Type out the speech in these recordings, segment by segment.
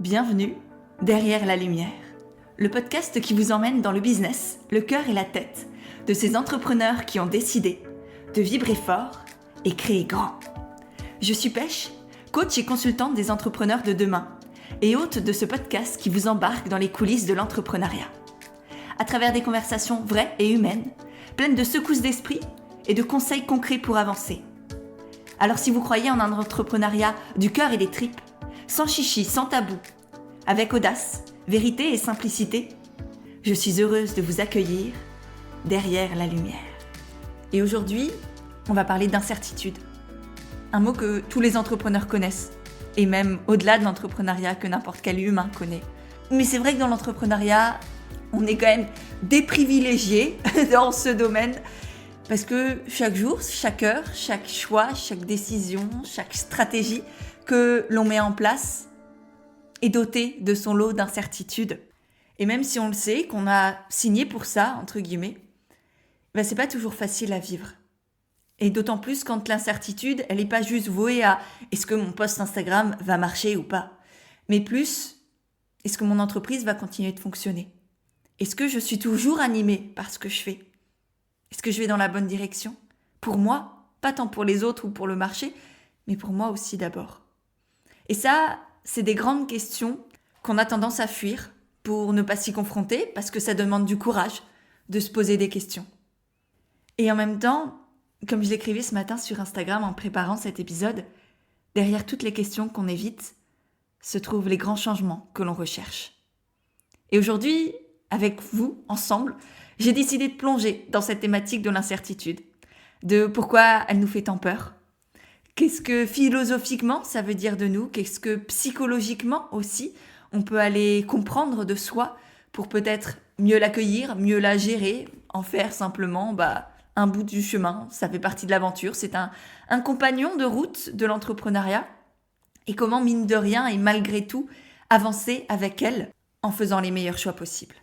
Bienvenue derrière la lumière, le podcast qui vous emmène dans le business, le cœur et la tête de ces entrepreneurs qui ont décidé de vibrer fort et créer grand. Je suis Pêche, coach et consultante des entrepreneurs de demain et hôte de ce podcast qui vous embarque dans les coulisses de l'entrepreneuriat. À travers des conversations vraies et humaines, pleines de secousses d'esprit et de conseils concrets pour avancer. Alors si vous croyez en un entrepreneuriat du cœur et des tripes, sans chichi, sans tabou, avec audace, vérité et simplicité, je suis heureuse de vous accueillir derrière la lumière. Et aujourd'hui, on va parler d'incertitude. Un mot que tous les entrepreneurs connaissent, et même au-delà de l'entrepreneuriat que n'importe quel humain connaît. Mais c'est vrai que dans l'entrepreneuriat, on est quand même déprivilégiés dans ce domaine, parce que chaque jour, chaque heure, chaque choix, chaque décision, chaque stratégie que l'on met en place est doté de son lot d'incertitudes. Et même si on le sait, qu'on a signé pour ça, entre guillemets, c'est pas toujours facile à vivre. Et d'autant plus quand l'incertitude, elle n'est pas juste vouée à est-ce que mon post Instagram va marcher ou pas, mais plus est-ce que mon entreprise va continuer de fonctionner? Est-ce que je suis toujours animée par ce que je fais? Est-ce que je vais dans la bonne direction? Pour moi, pas tant pour les autres ou pour le marché, mais pour moi aussi d'abord. Et ça, c'est des grandes questions qu'on a tendance à fuir pour ne pas s'y confronter parce que ça demande du courage de se poser des questions. Et en même temps, comme je l'écrivais ce matin sur Instagram en préparant cet épisode, derrière toutes les questions qu'on évite se trouvent les grands changements que l'on recherche. Et aujourd'hui, avec vous, ensemble, j'ai décidé de plonger dans cette thématique de l'incertitude, de pourquoi elle nous fait tant peur. Qu'est-ce que philosophiquement ça veut dire de nous? Qu'est-ce que psychologiquement aussi on peut aller comprendre de soi pour peut-être mieux l'accueillir, mieux la gérer, en faire simplement un bout du chemin. Ça fait partie de l'aventure, c'est un compagnon de route de l'entrepreneuriat. Et comment, mine de rien et malgré tout, avancer avec elle en faisant les meilleurs choix possibles.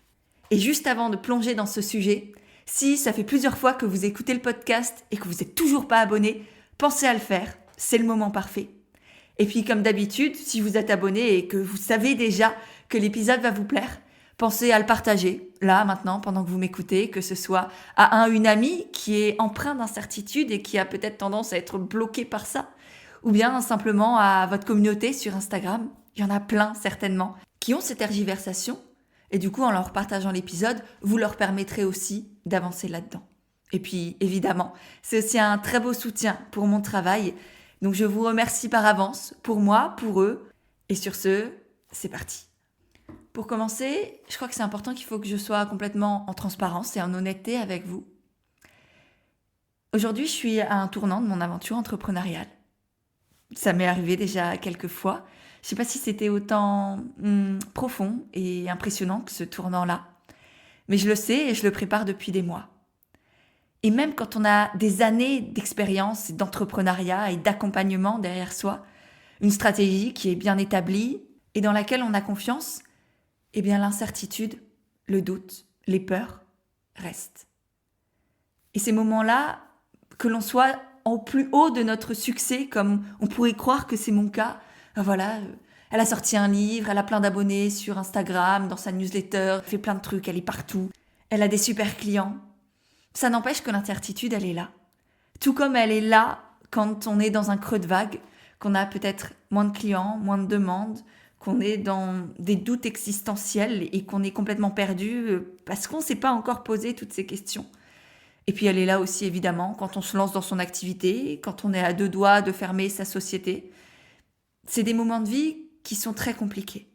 Et juste avant de plonger dans ce sujet, si ça fait plusieurs fois que vous écoutez le podcast et que vous n'êtes toujours pas abonné, pensez à le faire, c'est le moment parfait. Et puis comme d'habitude, si vous êtes abonné et que vous savez déjà que l'épisode va vous plaire, pensez à le partager, là, maintenant, pendant que vous m'écoutez, que ce soit à une amie qui est empreint d'incertitude et qui a peut-être tendance à être bloquée par ça, ou bien simplement à votre communauté sur Instagram. Il y en a plein, certainement, qui ont cette tergiversation. Et du coup, en leur partageant l'épisode, vous leur permettrez aussi d'avancer là-dedans. Et puis, évidemment, c'est aussi un très beau soutien pour mon travail. Donc, je vous remercie par avance, pour moi, pour eux. Et sur ce, c'est parti. Pour commencer, je crois que c'est important qu'il faut que je sois complètement en transparence et en honnêteté avec vous. Aujourd'hui, je suis à un tournant de mon aventure entrepreneuriale. Ça m'est arrivé déjà quelques fois. Je ne sais pas si c'était autant profond et impressionnant que ce tournant-là. Mais je le sais et je le prépare depuis des mois. Et même quand on a des années d'expérience, d'entrepreneuriat et d'accompagnement derrière soi, une stratégie qui est bien établie et dans laquelle on a confiance, eh bien l'incertitude, le doute, les peurs restent. Et ces moments-là, que l'on soit au plus haut de notre succès, comme on pourrait croire que c'est mon cas, elle a sorti un livre, elle a plein d'abonnés sur Instagram, dans sa newsletter, elle fait plein de trucs, elle est partout, elle a des super clients. Ça n'empêche que l'incertitude, elle est là. Tout comme elle est là quand on est dans un creux de vague, qu'on a peut-être moins de clients, moins de demandes, qu'on est dans des doutes existentiels et qu'on est complètement perdu parce qu'on ne s'est pas encore posé toutes ces questions. Et puis elle est là aussi évidemment quand on se lance dans son activité, quand on est à 2 doigts de fermer sa société. C'est des moments de vie qui sont très compliqués.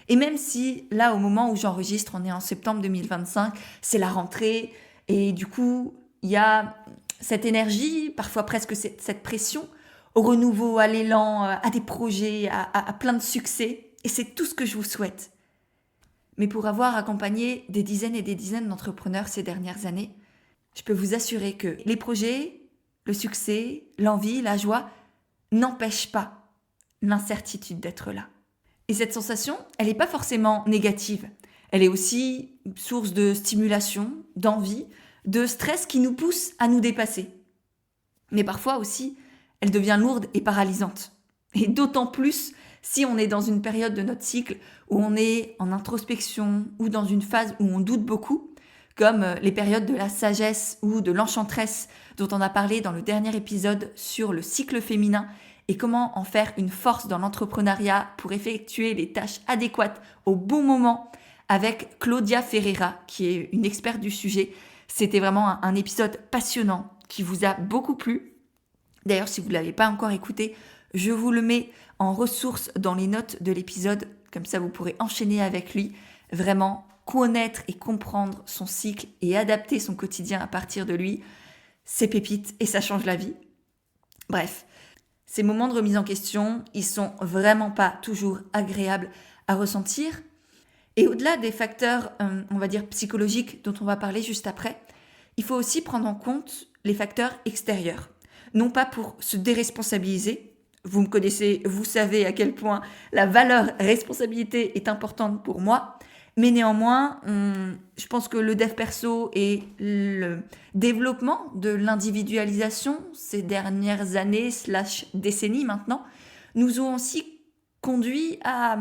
Et même si là, au moment où j'enregistre, on est en septembre 2025, c'est la rentrée, et du coup, il y a cette énergie, parfois presque cette pression, au renouveau, à l'élan, à des projets, à plein de succès. Et c'est tout ce que je vous souhaite. Mais pour avoir accompagné des dizaines et des dizaines d'entrepreneurs ces dernières années, je peux vous assurer que les projets, le succès, l'envie, la joie n'empêchent pas l'incertitude d'être là. Et cette sensation, elle n'est pas forcément négative. Elle est aussi source de stimulation, d'envie, de stress qui nous pousse à nous dépasser. Mais parfois aussi, elle devient lourde et paralysante. Et d'autant plus Si on est dans une période de notre cycle où on est en introspection ou dans une phase où on doute beaucoup, comme les périodes de la sagesse ou de l'enchanteresse dont on a parlé dans le dernier épisode sur le cycle féminin et comment en faire une force dans l'entrepreneuriat pour effectuer les tâches adéquates au bon moment avec Claudia Ferreira, qui est une experte du sujet. C'était vraiment un épisode passionnant qui vous a beaucoup plu. D'ailleurs, si vous ne l'avez pas encore écouté, je vous le mets en ressources dans les notes de l'épisode. Comme ça, vous pourrez enchaîner avec lui. Vraiment, connaître et comprendre son cycle et adapter son quotidien à partir de lui, c'est pépite et ça change la vie. Bref, ces moments de remise en question, ils sont vraiment pas toujours agréables à ressentir. Et au-delà des facteurs, on va dire psychologiques dont on va parler juste après, il faut aussi prendre en compte les facteurs extérieurs. Non pas pour se déresponsabiliser. Vous me connaissez, vous savez à quel point la valeur responsabilité est importante pour moi. Mais néanmoins, je pense que le dev perso et le développement de l'individualisation ces dernières années / décennies maintenant nous ont aussi conduit à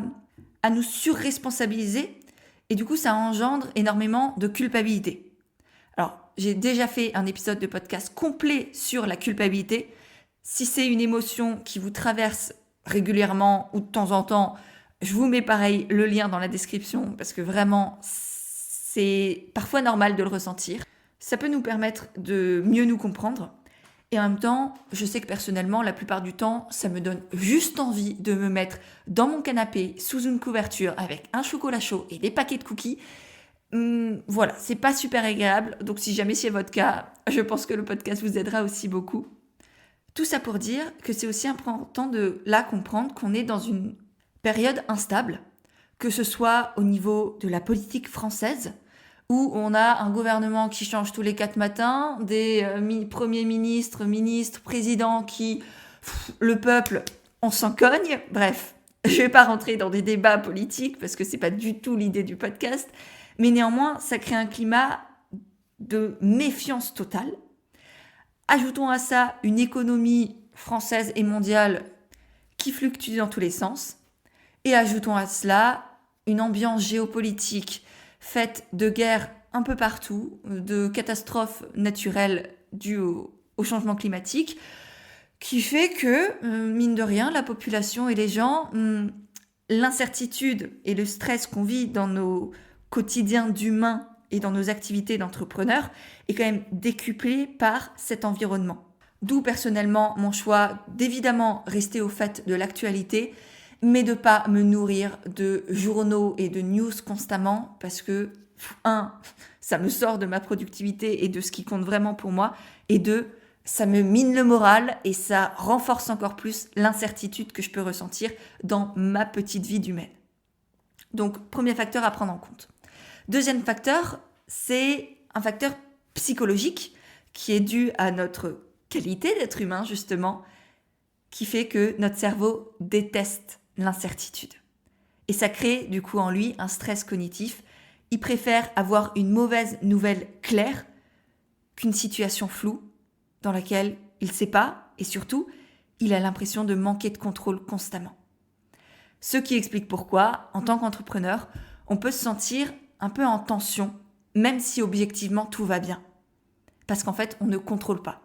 nous surresponsabiliser et du coup ça engendre énormément de culpabilité. Alors, j'ai déjà fait un épisode de podcast complet sur la culpabilité. Si c'est une émotion qui vous traverse régulièrement ou de temps en temps, je vous mets pareil le lien dans la description parce que vraiment, c'est parfois normal de le ressentir. Ça peut nous permettre de mieux nous comprendre. Et en même temps, je sais que personnellement, la plupart du temps, ça me donne juste envie de me mettre dans mon canapé sous une couverture avec un chocolat chaud et des paquets de cookies. Voilà, c'est pas super agréable. Donc si jamais c'est votre cas, je pense que le podcast vous aidera aussi beaucoup. Tout ça pour dire que c'est aussi important de là comprendre qu'on est dans une période instable, que ce soit au niveau de la politique française, où on a un gouvernement qui change tous les 4 matins, des premiers ministres, présidents qui, le peuple, on s'en cogne. Bref, je vais pas rentrer dans des débats politiques parce que c'est pas du tout l'idée du podcast, mais néanmoins, ça crée un climat de méfiance totale. Ajoutons à ça une économie française et mondiale qui fluctue dans tous les sens. Et ajoutons à cela une ambiance géopolitique faite de guerres un peu partout, de catastrophes naturelles dues au changement climatique, qui fait que, mine de rien, la population et les gens, l'incertitude et le stress qu'on vit dans nos quotidiens d'humains et dans nos activités d'entrepreneurs est quand même décuplé par cet environnement. D'où personnellement mon choix d'évidemment rester au fait de l'actualité, mais de pas me nourrir de journaux et de news constamment parce que, 1, ça me sort de ma productivité et de ce qui compte vraiment pour moi, et 2, ça me mine le moral et ça renforce encore plus l'incertitude que je peux ressentir dans ma petite vie d'humaine. Donc, premier facteur à prendre en compte. Deuxième facteur, c'est un facteur psychologique qui est dû à notre qualité d'être humain, justement, qui fait que notre cerveau déteste l'incertitude. Et ça crée du coup en lui un stress cognitif. Il préfère avoir une mauvaise nouvelle claire qu'une situation floue dans laquelle il ne sait pas et surtout, il a l'impression de manquer de contrôle constamment. Ce qui explique pourquoi, en tant qu'entrepreneur, on peut se sentir un peu en tension, même si objectivement tout va bien. Parce qu'en fait, on ne contrôle pas.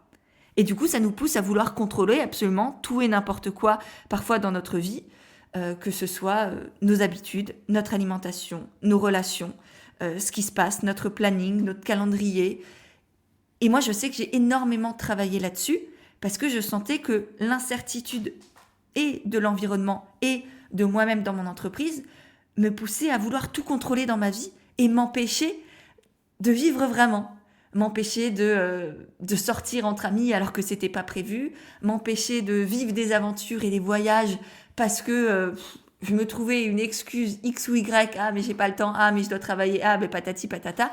Et du coup, ça nous pousse à vouloir contrôler absolument tout et n'importe quoi, parfois dans notre vie, que ce soit nos habitudes, notre alimentation, nos relations, ce qui se passe, notre planning, notre calendrier. Et moi, je sais que j'ai énormément travaillé là-dessus parce que je sentais que l'incertitude et de l'environnement et de moi-même dans mon entreprise me poussait à vouloir tout contrôler dans ma vie et m'empêcher de vivre vraiment. M'empêcher de sortir entre amis alors que c'était pas prévu, m'empêcher de vivre des aventures et des voyages parce que je me trouvais une excuse X ou Y, ah mais j'ai pas le temps, ah mais je dois travailler, ah mais patati patata.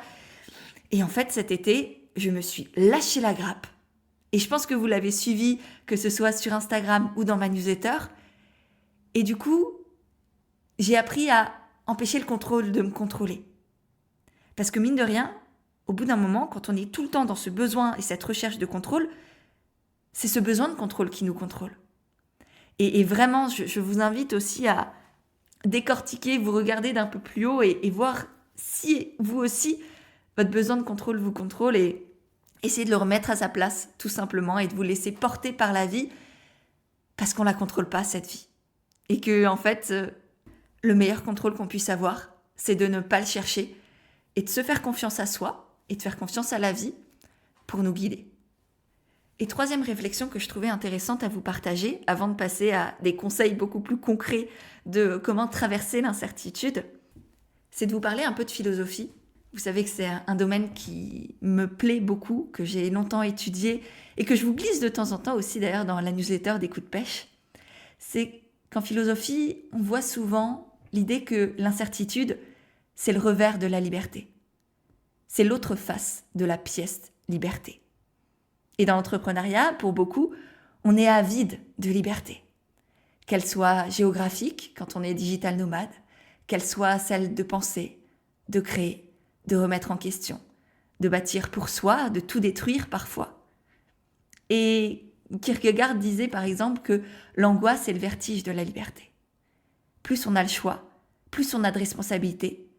Et en fait cet été, je me suis lâché la grappe. Et je pense que vous l'avez suivi, que ce soit sur Instagram ou dans ma newsletter. Et du coup, j'ai appris à empêcher le contrôle de me contrôler. Parce que mine de rien, au bout d'un moment, quand on est tout le temps dans ce besoin et cette recherche de contrôle, c'est ce besoin de contrôle qui nous contrôle. Et vraiment, je vous invite aussi à décortiquer, vous regarder d'un peu plus haut et voir si vous aussi, votre besoin de contrôle vous contrôle et essayer de le remettre à sa place, tout simplement, et de vous laisser porter par la vie parce qu'on ne la contrôle pas, cette vie. Et que, en fait, le meilleur contrôle qu'on puisse avoir, c'est de ne pas le chercher et de se faire confiance à soi et de faire confiance à la vie pour nous guider. Et troisième réflexion que je trouvais intéressante à vous partager, avant de passer à des conseils beaucoup plus concrets de comment traverser l'incertitude, c'est de vous parler un peu de philosophie. Vous savez que c'est un domaine qui me plaît beaucoup, que j'ai longtemps étudié et que je vous glisse de temps en temps aussi d'ailleurs dans la newsletter des coups de pêche. C'est qu'en philosophie, on voit souvent l'idée que l'incertitude, c'est le revers de la liberté. C'est l'autre face de la pièce liberté. Et dans l'entrepreneuriat, pour beaucoup, on est avide de liberté. Qu'elle soit géographique, quand on est digital nomade, qu'elle soit celle de penser, de créer, de remettre en question, de bâtir pour soi, de tout détruire parfois. Et Kierkegaard disait par exemple que l'angoisse est le vertige de la liberté. Plus on a le choix, plus on a de responsabilités,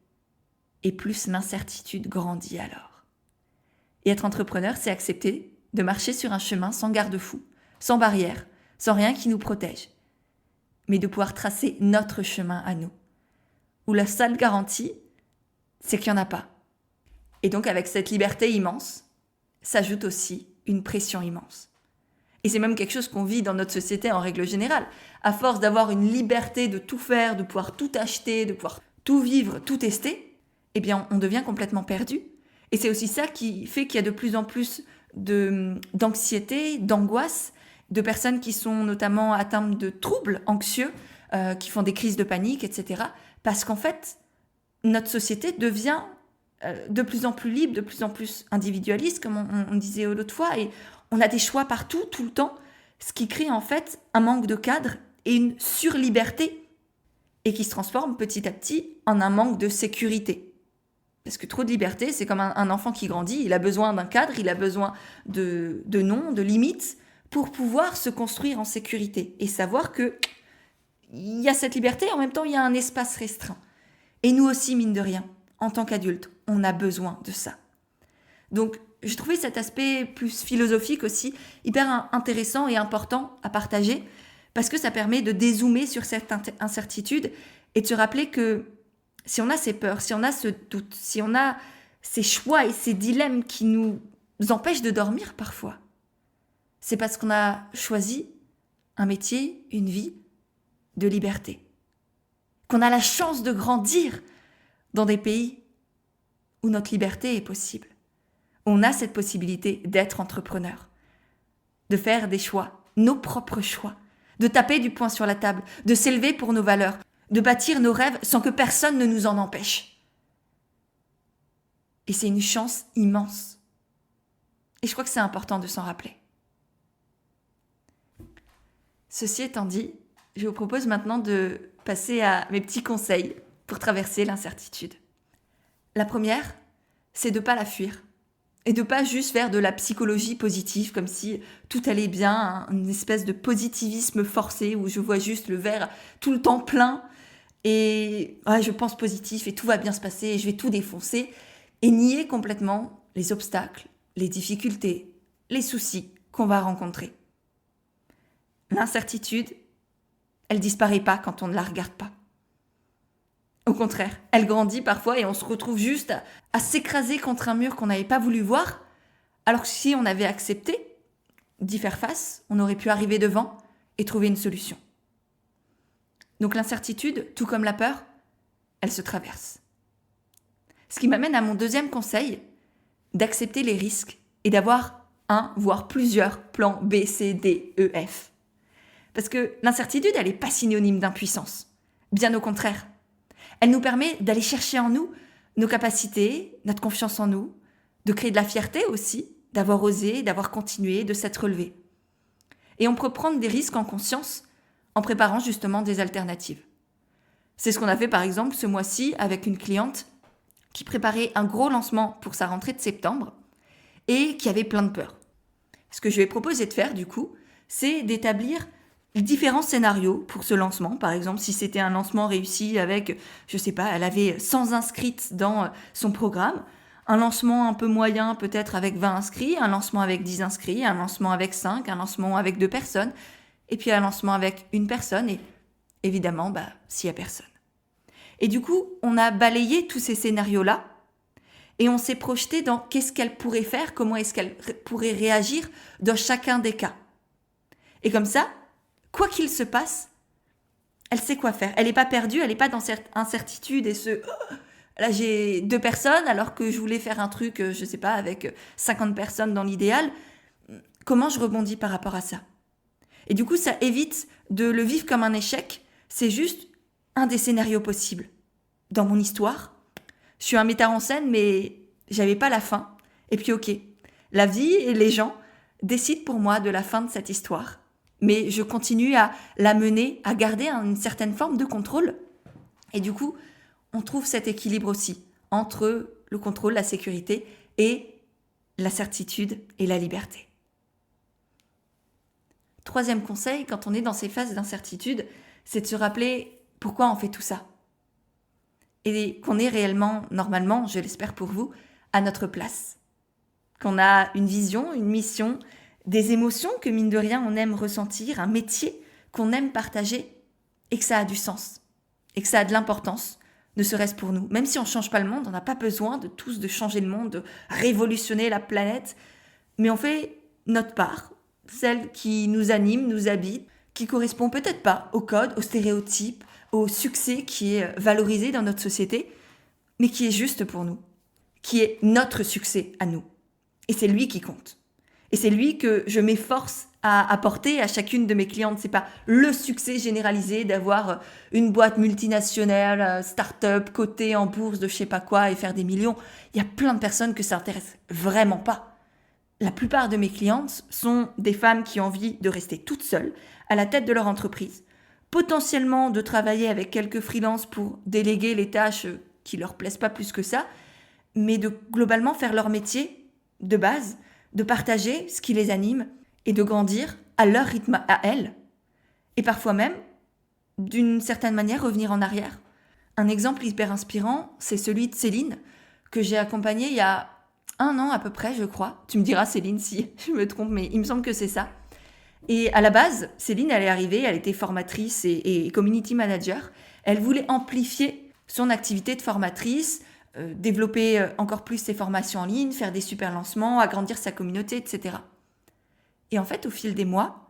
et plus l'incertitude grandit alors. Et être entrepreneur, c'est accepter de marcher sur un chemin sans garde-fou, sans barrière, sans rien qui nous protège, mais de pouvoir tracer notre chemin à nous, où la seule garantie, c'est qu'il n'y en a pas. Et donc avec cette liberté immense, s'ajoute aussi une pression immense. Et c'est même quelque chose qu'on vit dans notre société en règle générale. À force d'avoir une liberté de tout faire, de pouvoir tout acheter, de pouvoir tout vivre, tout tester, eh bien on devient complètement perdu. Et c'est aussi ça qui fait qu'il y a de plus en plus d'anxiété, d'angoisse, de personnes qui sont notamment atteintes de troubles anxieux, qui font des crises de panique, etc. Parce qu'en fait, notre société devient de plus en plus libre, de plus en plus individualiste, comme on disait l'autre fois, et on a des choix partout, tout le temps, ce qui crée en fait un manque de cadre et une surliberté, et qui se transforme petit à petit en un manque de sécurité. Parce que trop de liberté, c'est comme un enfant qui grandit, il a besoin d'un cadre, il a besoin de noms, de limites, pour pouvoir se construire en sécurité et savoir qu'il y a cette liberté, en même temps il y a un espace restreint. Et nous aussi, mine de rien, en tant qu'adultes, on a besoin de ça. Donc, je trouvais cet aspect plus philosophique aussi hyper intéressant et important à partager, parce que ça permet de dézoomer sur cette incertitude et de se rappeler que si on a ces peurs, si on a ce doute, si on a ces choix et ces dilemmes qui nous empêchent de dormir parfois, c'est parce qu'on a choisi un métier, une vie de liberté. Qu'on a la chance de grandir dans des pays où notre liberté est possible. On a cette possibilité d'être entrepreneur, de faire des choix, nos propres choix, de taper du poing sur la table, de s'élever pour nos valeurs, de bâtir nos rêves sans que personne ne nous en empêche. Et c'est une chance immense. Et je crois que c'est important de s'en rappeler. Ceci étant dit, je vous propose maintenant de passer à mes petits conseils pour traverser l'incertitude. La première, c'est de ne pas la fuir. Et de ne pas juste faire de la psychologie positive, comme si tout allait bien, une espèce de positivisme forcé, où je vois juste le verre tout le temps plein, et je pense positif, et tout va bien se passer, et je vais tout défoncer, et nier complètement les obstacles, les difficultés, les soucis qu'on va rencontrer. L'incertitude, elle disparaît pas quand on ne la regarde pas. Au contraire, elle grandit parfois et on se retrouve juste à s'écraser contre un mur qu'on n'avait pas voulu voir, alors que si on avait accepté d'y faire face, on aurait pu arriver devant et trouver une solution. Donc l'incertitude, tout comme la peur, elle se traverse. Ce qui m'amène à mon deuxième conseil, d'accepter les risques et d'avoir un, voire plusieurs plans B, C, D, E, F. Parce que l'incertitude, elle n'est pas synonyme d'impuissance. Bien au contraire. Elle nous permet d'aller chercher en nous nos capacités, notre confiance en nous, de créer de la fierté aussi, d'avoir osé, d'avoir continué, de s'être relevé. Et on peut prendre des risques en conscience en préparant justement des alternatives. C'est ce qu'on a fait par exemple ce mois-ci avec une cliente qui préparait un gros lancement pour sa rentrée de septembre et qui avait plein de peur. Ce que je lui ai proposé de faire du coup, c'est d'établir différents scénarios pour ce lancement. Par exemple, si c'était un lancement réussi avec, je sais pas, elle avait 100 inscrites dans son programme, un lancement un peu moyen peut-être avec 20 inscrits, un lancement avec 10 inscrits, un lancement avec 5, un lancement avec 2 personnes, et puis un lancement avec une personne, et évidemment, s'il y a personne. Et du coup, on a balayé tous ces scénarios-là, et on s'est projeté dans qu'est-ce qu'elle pourrait faire, comment est-ce qu'elle pourrait réagir dans chacun des cas. Et comme ça, quoi qu'il se passe, elle sait quoi faire. Elle n'est pas perdue, elle n'est pas dans cette incertitude et là j'ai 2 personnes alors que je voulais faire un truc, je sais pas, avec 50 personnes dans l'idéal. Comment je rebondis par rapport à ça? Et du coup, ça évite de le vivre comme un échec. C'est juste un des scénarios possibles. Dans mon histoire, je suis un metteur en scène, mais j'avais pas la fin. Et puis ok, la vie et les gens décident pour moi de la fin de cette histoire. Mais je continue à la mener, à garder une certaine forme de contrôle. Et du coup, on trouve cet équilibre aussi entre le contrôle, la sécurité et la certitude et la liberté. Troisième conseil, quand on est dans ces phases d'incertitude, c'est de se rappeler pourquoi on fait tout ça. Et qu'on est réellement, normalement, je l'espère pour vous, à notre place. Qu'on a une vision, une mission, des émotions que mine de rien on aime ressentir, un métier qu'on aime partager et que ça a du sens et que ça a de l'importance, ne serait-ce pour nous. Même si on ne change pas le monde, on n'a pas besoin de tous de changer le monde, de révolutionner la planète, mais on fait notre part, celle qui nous anime, nous habite, qui correspond peut-être pas au code, aux stéréotypes, au succès qui est valorisé dans notre société, mais qui est juste pour nous, qui est notre succès à nous. Et c'est lui qui compte. Et c'est lui que je m'efforce à apporter à chacune de mes clientes. C'est pas le succès généralisé d'avoir une boîte multinationale, start-up, cotée en bourse de je sais pas quoi et faire des millions. Il y a plein de personnes que ça intéresse vraiment pas. La plupart de mes clientes sont des femmes qui ont envie de rester toutes seules à la tête de leur entreprise, potentiellement de travailler avec quelques freelances pour déléguer les tâches qui leur plaisent pas plus que ça, mais de globalement faire leur métier de base, de partager ce qui les anime et de grandir à leur rythme à elles. Et parfois même, d'une certaine manière, revenir en arrière. Un exemple hyper inspirant, c'est celui de Céline, que j'ai accompagnée il y a 1 an à peu près, je crois. Tu me diras, Céline, si je me trompe, mais il me semble que c'est ça. Et à la base, Céline, elle est arrivée, elle était formatrice et community manager. Elle voulait amplifier son activité de formatrice, développer encore plus ses formations en ligne, faire des super lancements, agrandir sa communauté, etc. Et en fait, au fil des mois,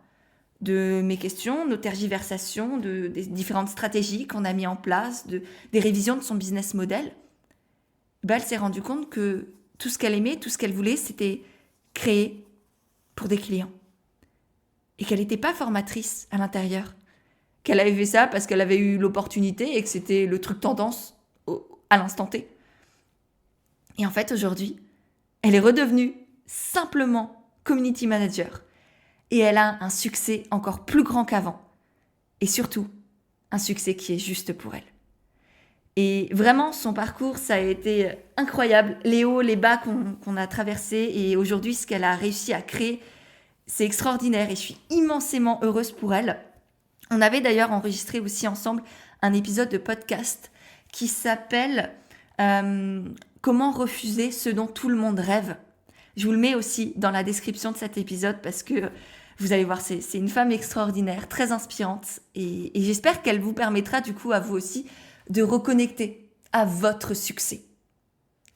de mes questions, nos tergiversations, des différentes stratégies qu'on a mis en place, des révisions de son business model, elle s'est rendue compte que tout ce qu'elle aimait, tout ce qu'elle voulait, c'était créer pour des clients. Et qu'elle n'était pas formatrice à l'intérieur. Qu'elle avait fait ça parce qu'elle avait eu l'opportunité et que c'était le truc tendance à l'instant T. Et en fait, aujourd'hui, elle est redevenue simplement community manager. Et elle a un succès encore plus grand qu'avant. Et surtout, un succès qui est juste pour elle. Et vraiment, son parcours, ça a été incroyable. Les hauts, les bas qu'on a traversés. Et aujourd'hui, ce qu'elle a réussi à créer, c'est extraordinaire. Et je suis immensément heureuse pour elle. On avait d'ailleurs enregistré aussi ensemble un épisode de podcast qui s'appelle Comment refuser ce dont tout le monde rêve. Je vous le mets aussi dans la description de cet épisode parce que vous allez voir, c'est une femme extraordinaire, très inspirante et j'espère qu'elle vous permettra du coup à vous aussi de reconnecter à votre succès.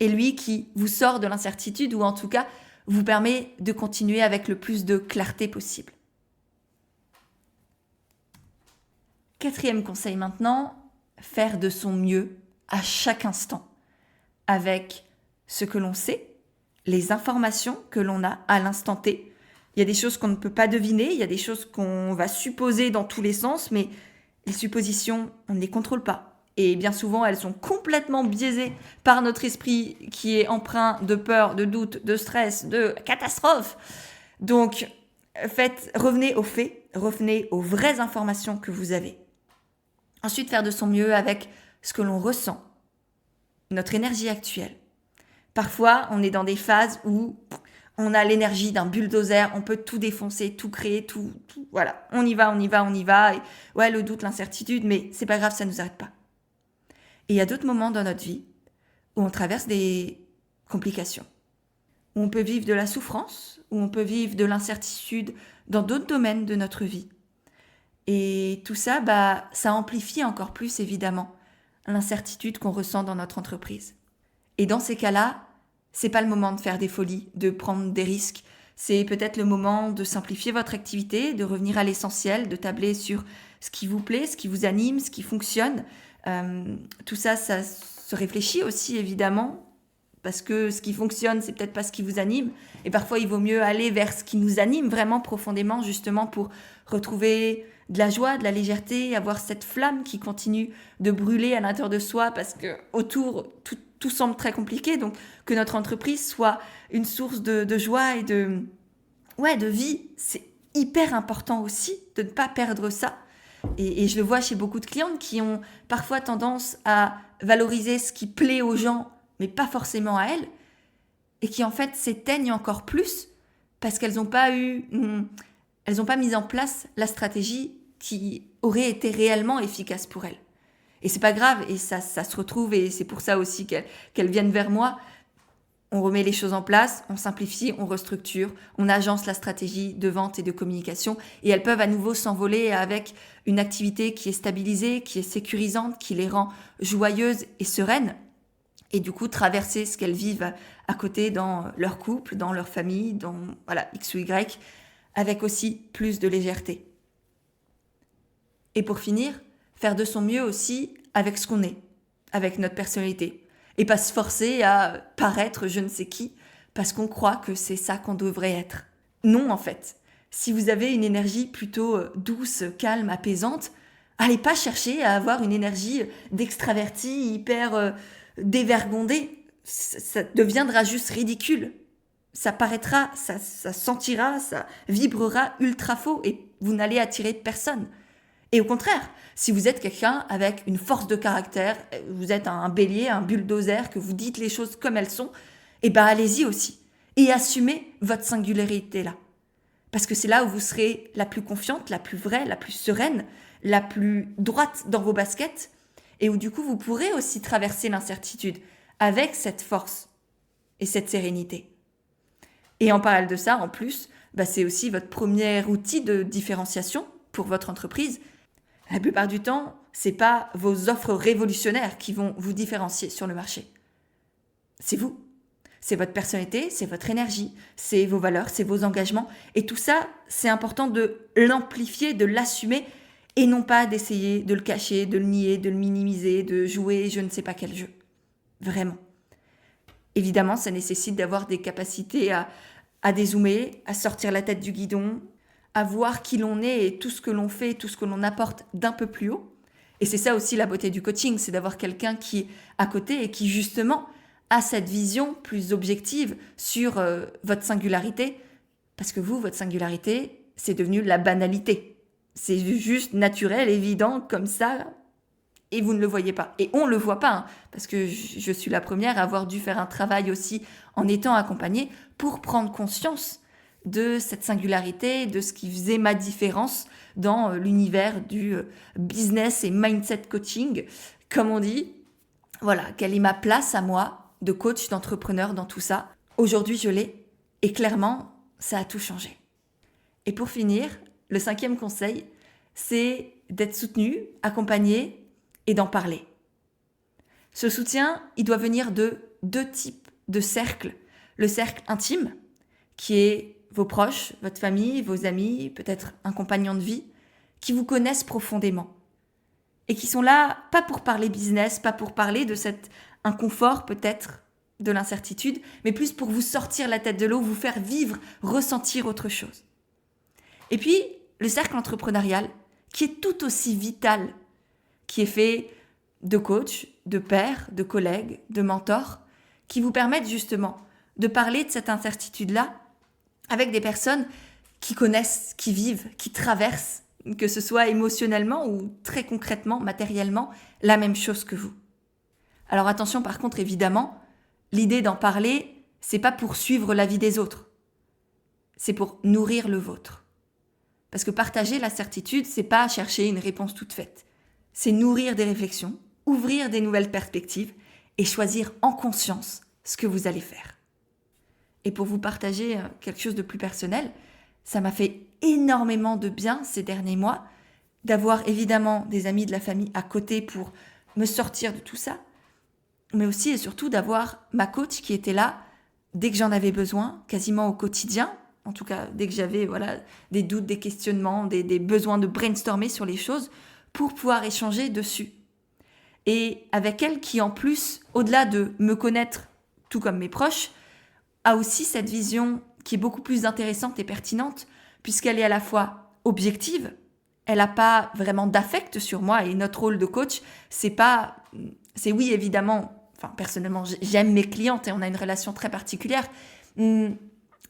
Et lui qui vous sort de l'incertitude ou en tout cas vous permet de continuer avec le plus de clarté possible. 4e conseil maintenant, faire de son mieux à chaque instant avec ce que l'on sait, les informations que l'on a à l'instant T. Il y a des choses qu'on ne peut pas deviner, il y a des choses qu'on va supposer dans tous les sens, mais les suppositions, on ne les contrôle pas. Et bien souvent, elles sont complètement biaisées par notre esprit qui est empreint de peur, de doute, de stress, de catastrophe. Donc, revenez aux faits, revenez aux vraies informations que vous avez. Ensuite, faire de son mieux avec ce que l'on ressent, notre énergie actuelle. Parfois, on est dans des phases où On a l'énergie d'un bulldozer, on peut tout défoncer, tout créer, tout, voilà. On y va. Et ouais, le doute, l'incertitude, mais c'est pas grave, ça nous arrête pas. Et il y a d'autres moments dans notre vie où on traverse des complications, où on peut vivre de la souffrance, où on peut vivre de l'incertitude dans d'autres domaines de notre vie. Et tout ça, ça amplifie encore plus, évidemment, l'incertitude qu'on ressent dans notre entreprise. Et dans ces cas-là, c'est pas le moment de faire des folies, de prendre des risques. C'est peut-être le moment de simplifier votre activité, de revenir à l'essentiel, de tabler sur ce qui vous plaît, ce qui vous anime, ce qui fonctionne. Tout ça, ça se réfléchit aussi, évidemment, parce que ce qui fonctionne, c'est peut-être pas ce qui vous anime. Et parfois, il vaut mieux aller vers ce qui nous anime vraiment profondément, justement pour retrouver de la joie, de la légèreté, avoir cette flamme qui continue de brûler à l'intérieur de soi, parce que autour, tout semble très compliqué. Donc, que notre entreprise soit une source de joie et de vie, c'est hyper important aussi de ne pas perdre ça. Et je le vois chez beaucoup de clientes qui ont parfois tendance à valoriser ce qui plaît aux gens, mais pas forcément à elles, et qui en fait s'éteignent encore plus parce qu'elles n'ont pas mis en place la stratégie qui aurait été réellement efficace pour elles. Et c'est pas grave, et ça se retrouve, et c'est pour ça aussi qu'elles viennent vers moi. On remet les choses en place, on simplifie, on restructure, on agence la stratégie de vente et de communication, et elles peuvent à nouveau s'envoler avec une activité qui est stabilisée, qui est sécurisante, qui les rend joyeuses et sereines, et du coup traverser ce qu'elles vivent à côté dans leur couple, dans leur famille, dans X ou Y, avec aussi plus de légèreté. Et pour finir, faire de son mieux aussi avec ce qu'on est, avec notre personnalité. Et pas se forcer à paraître je ne sais qui, parce qu'on croit que c'est ça qu'on devrait être. Non, en fait. Si vous avez une énergie plutôt douce, calme, apaisante, allez pas chercher à avoir une énergie d'extraverti, hyper dévergondée. Ça deviendra juste ridicule. Ça paraîtra, ça sentira, ça vibrera ultra faux et vous n'allez attirer personne. Et au contraire, si vous êtes quelqu'un avec une force de caractère, vous êtes un bélier, un bulldozer, que vous dites les choses comme elles sont, allez-y aussi. Et assumez votre singularité là. Parce que c'est là où vous serez la plus confiante, la plus vraie, la plus sereine, la plus droite dans vos baskets, et où du coup vous pourrez aussi traverser l'incertitude avec cette force et cette sérénité. Et en parallèle de ça, en plus, c'est aussi votre premier outil de différenciation pour votre entreprise. La plupart du temps, c'est pas vos offres révolutionnaires qui vont vous différencier sur le marché. C'est vous. C'est votre personnalité, c'est votre énergie, c'est vos valeurs, c'est vos engagements. Et tout ça, c'est important de l'amplifier, de l'assumer, et non pas d'essayer de le cacher, de le nier, de le minimiser, de jouer je ne sais pas quel jeu. Vraiment. Évidemment, ça nécessite d'avoir des capacités à dézoomer, à sortir la tête du guidon, à voir qui l'on est et tout ce que l'on fait, tout ce que l'on apporte d'un peu plus haut. Et c'est ça aussi la beauté du coaching, c'est d'avoir quelqu'un qui est à côté et qui justement a cette vision plus objective sur votre singularité. Parce que vous, votre singularité, c'est devenu la banalité. C'est juste naturel, évident, comme ça, et vous ne le voyez pas. Et on ne le voit pas, parce que je suis la première à avoir dû faire un travail aussi en étant accompagnée pour prendre conscience de cette singularité, de ce qui faisait ma différence dans l'univers du business et mindset coaching, comme on dit. Voilà, quelle est ma place à moi de coach, d'entrepreneur dans tout ça. Aujourd'hui, je l'ai, et clairement, ça a tout changé. Et pour finir, le 5e conseil, c'est d'être soutenu, accompagné et d'en parler. Ce soutien, il doit venir de 2 types de cercles. Le cercle intime, qui est vos proches, votre famille, vos amis, peut-être un compagnon de vie, qui vous connaissent profondément et qui sont là, pas pour parler business, pas pour parler de cet inconfort peut-être, de l'incertitude, mais plus pour vous sortir la tête de l'eau, vous faire vivre, ressentir autre chose. Et puis, le cercle entrepreneurial, qui est tout aussi vital, qui est fait de coachs, de pairs, de collègues, de mentors, qui vous permettent justement de parler de cette incertitude-là avec des personnes qui connaissent, qui vivent, qui traversent, que ce soit émotionnellement ou très concrètement, matériellement, la même chose que vous. Alors attention par contre, évidemment, l'idée d'en parler, c'est pas pour suivre l'avis des autres. c'est pour nourrir le vôtre. Parce que partager la certitude, c'est pas chercher une réponse toute faite. C'est nourrir des réflexions, ouvrir des nouvelles perspectives et choisir en conscience ce que vous allez faire. Et pour vous partager quelque chose de plus personnel, ça m'a fait énormément de bien ces derniers mois d'avoir évidemment des amis de la famille à côté pour me sortir de tout ça, mais aussi et surtout d'avoir ma coach qui était là dès que j'en avais besoin, quasiment au quotidien, en tout cas dès que j'avais des doutes, des questionnements, des besoins de brainstormer sur les choses pour pouvoir échanger dessus. Et avec elle qui en plus, au-delà de me connaître tout comme mes proches, a aussi cette vision qui est beaucoup plus intéressante et pertinente puisqu'elle est à la fois objective, elle n'a pas vraiment d'affect sur moi et notre rôle de coach, c'est oui évidemment, personnellement j'aime mes clientes et on a une relation très particulière,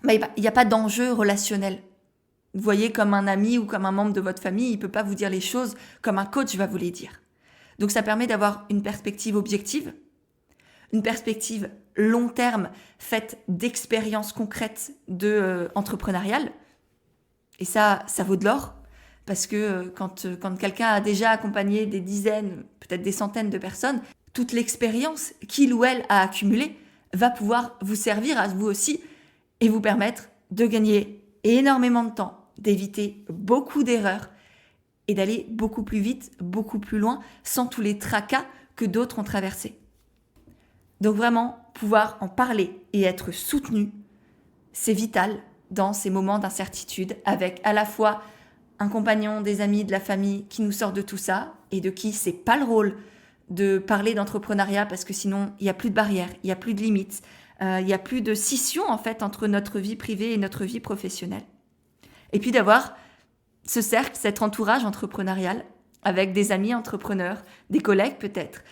mais il n'y a pas d'enjeu relationnel. Vous voyez, comme un ami ou comme un membre de votre famille, il ne peut pas vous dire les choses comme un coach va vous les dire. Donc ça permet d'avoir une perspective objective, une perspective long terme faite d'expériences concrètes entrepreneuriales. Et ça vaut de l'or, parce que quand quelqu'un a déjà accompagné des dizaines, peut-être des centaines de personnes, toute l'expérience qu'il ou elle a accumulée va pouvoir vous servir à vous aussi et vous permettre de gagner énormément de temps, d'éviter beaucoup d'erreurs et d'aller beaucoup plus vite, beaucoup plus loin, sans tous les tracas que d'autres ont traversés. Donc vraiment, pouvoir en parler et être soutenu, c'est vital dans ces moments d'incertitude, avec à la fois un compagnon, des amis, de la famille qui nous sortent de tout ça, et de qui c'est pas le rôle de parler d'entrepreneuriat, parce que sinon, il n'y a plus de barrières, il n'y a plus de limites, il n'y a plus de scission en fait entre notre vie privée et notre vie professionnelle. Et puis d'avoir ce cercle, cet entourage entrepreneurial avec des amis entrepreneurs, des collègues peut-être,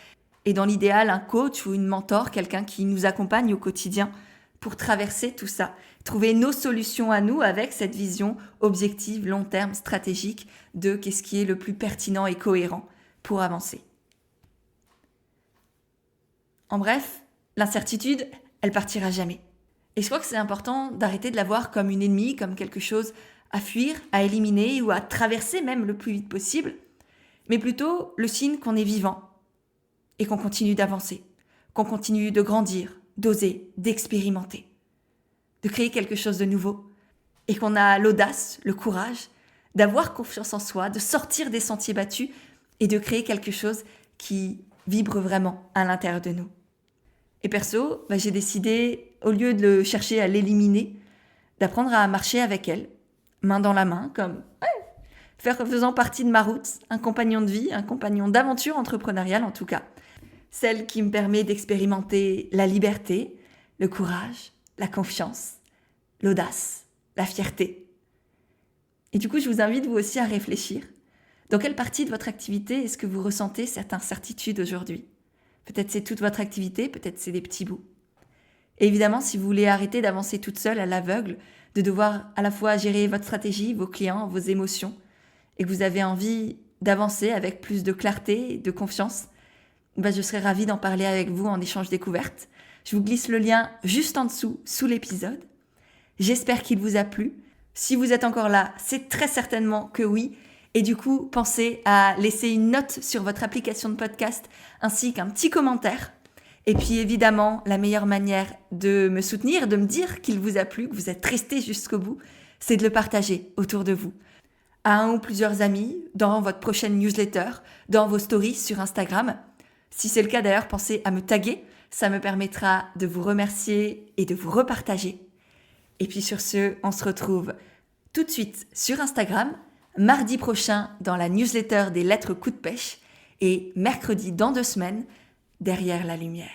et dans l'idéal un coach ou une mentor, quelqu'un qui nous accompagne au quotidien pour traverser tout ça, trouver nos solutions à nous avec cette vision objective, long terme, stratégique de qu'est-ce qui est le plus pertinent et cohérent pour avancer. En bref, l'incertitude, elle partira jamais. Et je crois que c'est important d'arrêter de la voir comme une ennemie, comme quelque chose à fuir, à éliminer ou à traverser même le plus vite possible, mais plutôt le signe qu'on est vivant et qu'on continue d'avancer, qu'on continue de grandir, d'oser, d'expérimenter, de créer quelque chose de nouveau et qu'on a l'audace, le courage d'avoir confiance en soi, de sortir des sentiers battus et de créer quelque chose qui vibre vraiment à l'intérieur de nous. Et perso, j'ai décidé, au lieu de le chercher à l'éliminer, d'apprendre à marcher avec elle, main dans la main, faisant partie de ma route, un compagnon de vie, un compagnon d'aventure entrepreneuriale en tout cas. Celle qui me permet d'expérimenter la liberté, le courage, la confiance, l'audace, la fierté. Et du coup, je vous invite vous aussi à réfléchir. Dans quelle partie de votre activité est-ce que vous ressentez cette incertitude aujourd'hui ? Peut-être c'est toute votre activité, peut-être c'est des petits bouts. Et évidemment, si vous voulez arrêter d'avancer toute seule à l'aveugle, de devoir à la fois gérer votre stratégie, vos clients, vos émotions, et que vous avez envie d'avancer avec plus de clarté et de confiance, je serais ravie d'en parler avec vous en échange découverte. Je vous glisse le lien juste en dessous, sous l'épisode. J'espère qu'il vous a plu. Si vous êtes encore là, c'est très certainement que oui. Et du coup, pensez à laisser une note sur votre application de podcast ainsi qu'un petit commentaire. Et puis évidemment, la meilleure manière de me soutenir, de me dire qu'il vous a plu, que vous êtes resté jusqu'au bout, c'est de le partager autour de vous. À un ou plusieurs amis, dans votre prochaine newsletter, dans vos stories sur Instagram. Si c'est le cas d'ailleurs, pensez à me taguer. Ça me permettra de vous remercier et de vous repartager. Et puis sur ce, on se retrouve tout de suite sur Instagram, mardi prochain dans la newsletter des lettres coup de pêche et mercredi dans 2 semaines, derrière la lumière.